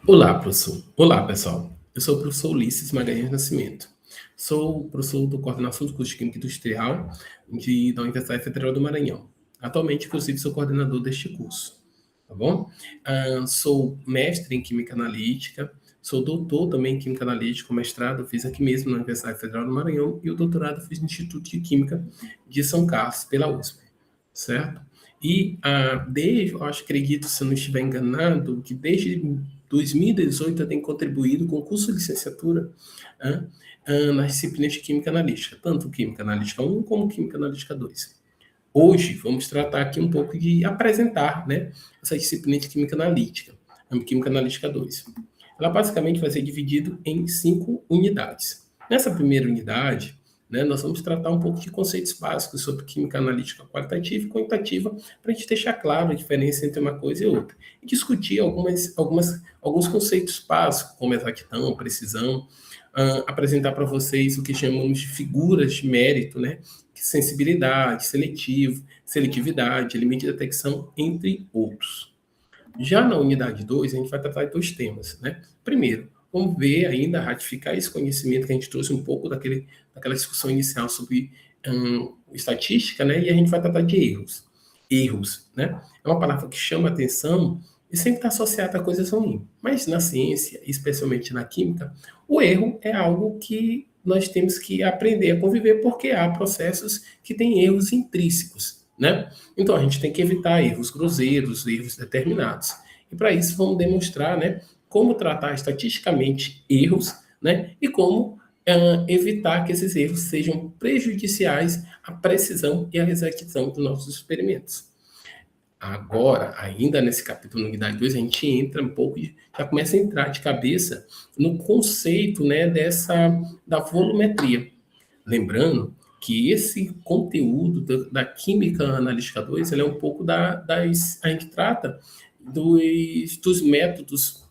Olá, professor. Olá, pessoal. Eu sou o professor Ulisses Magalhães Nascimento. Sou professor do Coordenação do Curso de Química Industrial da Universidade Federal do Maranhão. Atualmente, inclusive, sou coordenador deste curso. Tá bom? Sou mestre em Química Analítica, sou doutor também em Química Analítica, o mestrado fiz aqui mesmo na Universidade Federal do Maranhão e o doutorado fiz no Instituto de Química de São Carlos, pela USP, certo? E eu acredito, se eu não estiver enganado, que desde 2018 eu tenho contribuído com o curso de licenciatura nas disciplinas de Química Analítica, tanto Química Analítica 1 como Química Analítica 2. Hoje, vamos tratar aqui um pouco de apresentar, né, essa disciplina de Química Analítica, Química Analítica 2. Ela basicamente vai ser dividida em 5 unidades. Nessa primeira unidade, né, nós vamos tratar um pouco de conceitos básicos sobre química analítica qualitativa e quantitativa, para a gente deixar claro a diferença entre uma coisa e outra. E discutir alguns conceitos básicos, como exatidão, precisão, apresentar para vocês o que chamamos de figuras de mérito, né? Sensibilidade, seletividade, limite de detecção, entre outros. Já na unidade 2, a gente vai tratar de 2 temas, né? Primeiro, vamos ver ainda, ratificar esse conhecimento que a gente trouxe um pouco daquela discussão inicial sobre estatística, né? E a gente vai tratar de erros. Erros, né? É uma palavra que chama atenção e sempre está associada a coisas ruins. Mas na ciência, especialmente na química, o erro é algo que nós temos que aprender a conviver, porque há processos que têm erros intrínsecos, né? Então a gente tem que evitar erros grosseiros, erros determinados. E para isso vamos demonstrar, né, como tratar estatisticamente erros, né, e como evitar que esses erros sejam prejudiciais à precisão e à exatidão dos nossos experimentos. Agora, ainda nesse capítulo unidade 2, a gente entra um pouco, já começa a entrar de cabeça no conceito, né, da volumetria. Lembrando que esse conteúdo da Química Analítica 2, ele é um pouco a gente trata dos métodos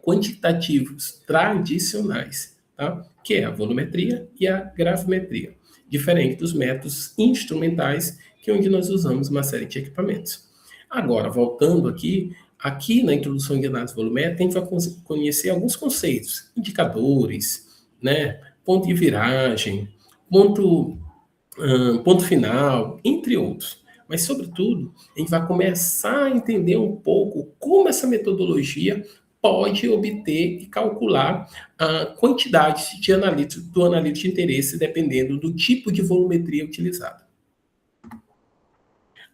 quantitativos tradicionais, tá? Que é a volumetria e a gravimetria, diferente dos métodos instrumentais, que é onde nós usamos uma série de equipamentos. Agora, voltando aqui na introdução de análise volumétrica, a gente vai conhecer alguns conceitos, indicadores, né, ponto de viragem, ponto final, entre outros. Mas, sobretudo, a gente vai começar a entender um pouco como essa metodologia pode obter e calcular a quantidade do analito de interesse, dependendo do tipo de volumetria utilizada.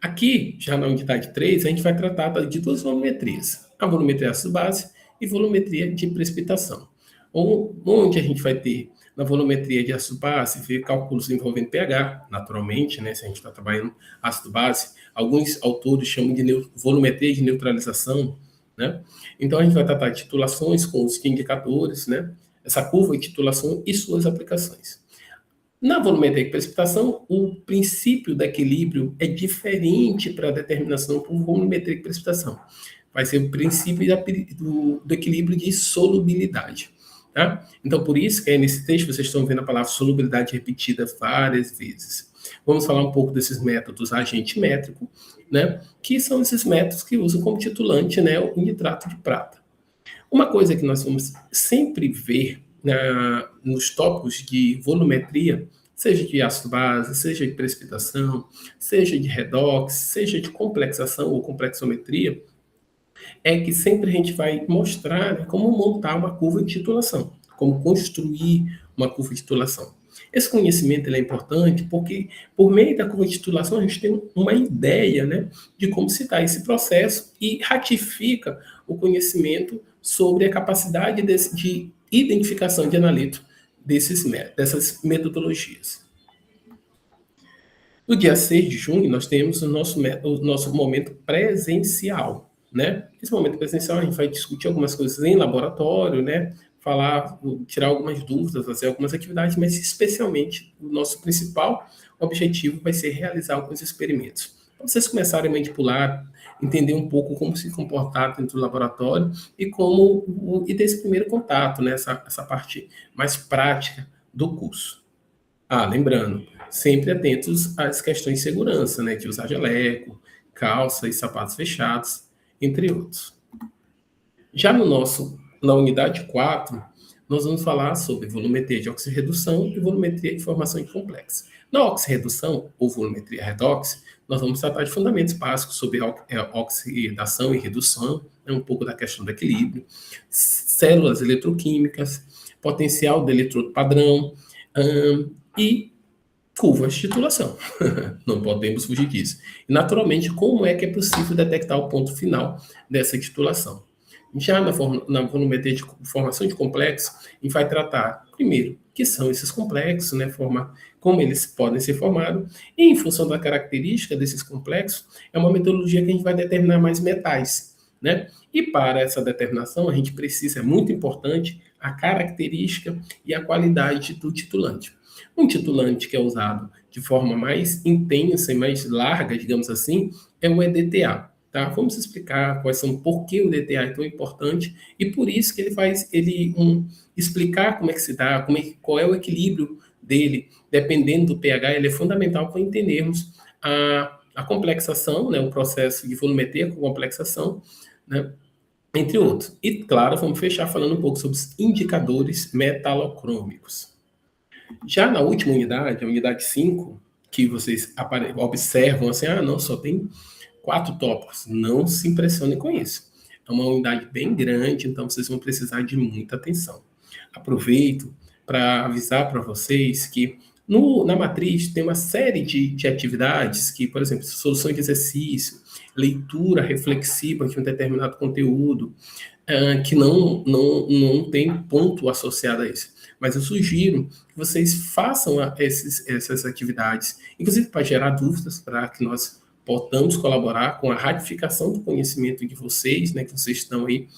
Aqui, já na unidade 3, a gente vai tratar de 2 volumetrias, a volumetria ácido-base e volumetria de precipitação, onde a gente vai ter na volumetria de ácido-base, ver cálculos envolvendo pH, naturalmente, né, se a gente está trabalhando ácido-base, alguns autores chamam de volumetria de neutralização, né? Então a gente vai tratar de titulações com os indicadores, né, essa curva de titulação e suas aplicações. Na volumetria de precipitação, o princípio do equilíbrio é diferente para a determinação por volumetria de precipitação. Vai ser o princípio do equilíbrio de solubilidade. Tá? Então, por isso que nesse texto vocês estão vendo a palavra solubilidade repetida várias vezes. Vamos falar um pouco desses métodos agente métrico, né? Que são esses métodos que usam como titulante, né, o nitrato de prata. Uma coisa que nós vamos sempre ver nos tópicos de volumetria, seja de ácido-base, seja de precipitação, seja de redox, seja de complexação ou complexometria, é que sempre a gente vai mostrar, né, como montar uma curva de titulação, como construir uma curva de titulação. Esse conhecimento ele é importante porque, por meio da curva de titulação, a gente tem uma ideia, né, de como se dá esse processo e ratifica o conhecimento sobre a capacidade de identificação de analito dessas metodologias. No dia 6 de junho, nós temos o nosso momento presencial, né? Esse momento presencial, a gente vai discutir algumas coisas em laboratório, né? Tirar algumas dúvidas, fazer algumas atividades, mas especialmente o nosso principal objetivo vai ser realizar alguns experimentos. Para vocês começarem a manipular, entender um pouco como se comportar dentro do laboratório e ter esse primeiro contato, né? Essa parte mais prática do curso. Lembrando, sempre atentos às questões de segurança, né? De usar jaleco, calça e sapatos fechados, entre outros. Já na unidade 4, nós vamos falar sobre volumetria de oxirredução e volumetria de formação de complexo. Na oxirredução, ou volumetria redox, nós vamos tratar de fundamentos básicos sobre oxidação e redução, um pouco da questão do equilíbrio, células eletroquímicas, potencial do eletrodo padrão e curvas de titulação. Não podemos fugir disso. E, naturalmente, como é que é possível detectar o ponto final dessa titulação? Já na volumetria de formação de complexos, a gente vai tratar, primeiro, que são esses complexos, né, como eles podem ser formados, e em função da característica desses complexos, é uma metodologia que a gente vai determinar mais metais, né? E para essa determinação, a gente precisa, é muito importante, a característica e a qualidade do titulante. Um titulante que é usado de forma mais intensa e mais larga, digamos assim, é o EDTA. Tá? Vamos explicar por que o DTA é tão importante e por isso que ele faz explicar como é que se dá, qual é o equilíbrio dele, dependendo do pH, ele é fundamental para entendermos a complexação, né, o processo de volumetria com complexação, né, entre outros. E, claro, vamos fechar falando um pouco sobre os indicadores metalocrômicos. Já na última unidade, a unidade 5, que vocês observam assim, não, só tem 4 tópicos. Não se impressionem com isso. É uma unidade bem grande, então vocês vão precisar de muita atenção. Aproveito para avisar para vocês que na matriz tem uma série de atividades que, por exemplo, solução de exercício, leitura reflexiva de um determinado conteúdo, que não tem ponto associado a isso. Mas eu sugiro que vocês façam essas atividades, inclusive para gerar dúvidas, para que nós possamos colaborar com a ratificação do conhecimento de vocês, né, que vocês estão aí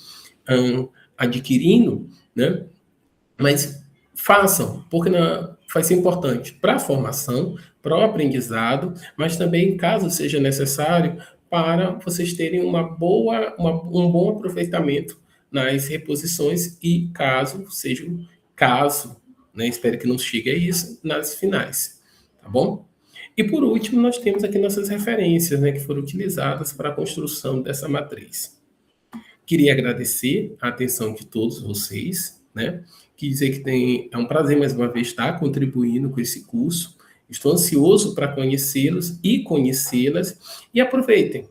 adquirindo, né? Mas façam, porque vai ser importante para a formação, para o aprendizado, mas também, caso seja necessário, para vocês terem um bom aproveitamento nas reposições e caso, né, espero que não chegue a isso, nas finais, tá bom? E por último, nós temos aqui nossas referências, né, que foram utilizadas para a construção dessa matriz. Queria agradecer a atenção de todos vocês, né? Queria dizer que é um prazer mais uma vez estar contribuindo com esse curso. Estou ansioso para conhecê-los e conhecê-las e aproveitem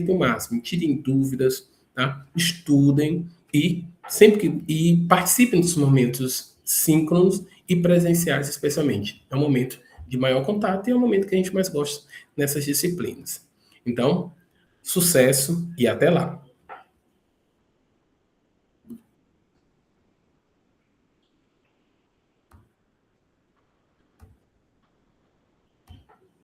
o máximo, tirem dúvidas, tá? Estudem e participem dos momentos síncronos e presenciais especialmente. É um momento de maior contato e é o momento que a gente mais gosta nessas disciplinas. Então, sucesso e até lá!